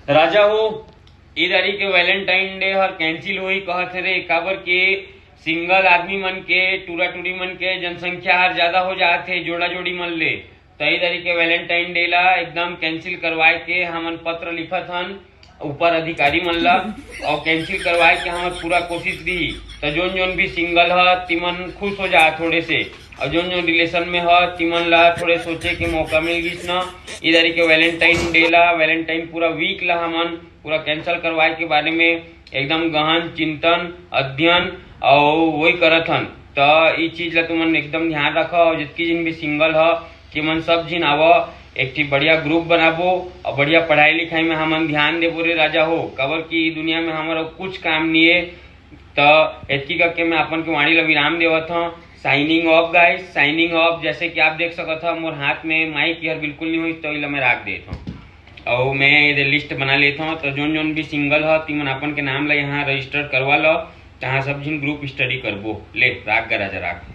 राजा हो ए तारी के वैलेंटाइन डे हर कैंसिल हुई कहत रे काबर के सिंगल आदमी मन के टूरा टूरी मन के जनसंख्या हर ज्यादा हो जात है जोड़ा जोड़ी मन ले तई तारी के वैलेंटाइन डे ला एकदम कैंसिल करवाए के हमन पत्र लिखत हन ऊपर अधिकारी मन ला और कैंसिल करवाए के हमर पूरा कोशिश रही तो जोन जोन भी सिंगल ह तिमन खुश हो जा थोड़े से और जोन जोन रिलेशन में ह तिमन ला थोड़े सोचे के मौका मिल गिस न इधर के वैलेंटाइन डे ला वैलेंटाइन पूरा वीक ला हमन पूरा कैंसिल करवाए के बारे में एकदम गहन चिंतन अध्ययन और वही करत हन तो ई चीज ला तुमन एकदम ध्यान रख और जितकी जिन भी सिंगल ह तिमन सब जिन आव एक ठी बढ़िया ग्रुप बनाबो और बढ़िया पढ़ाई लिखाई में हमन ध्यान देबो रे राजा हो कबर की दुनिया में हमारा कुछ काम नहीं है तो एतकी करके मैं अपन के वाणी ला विराम देवत हूँ। Signing off guys, signing off. जैसे कि आप देख सकत हो मोर हाथ में माइक यार बिल्कुल नहीं हुई तो इला मैं रख देता हूँ और मैं ये लिस्ट बना लेता हूँ तो जोन जोन भी सिंगल है तिमन अपन के नाम ला यहाँ रजिस्टर करवा लो तहाँ सब जिन ग्रुप स्टडी करबो ले राख गा राजा राख।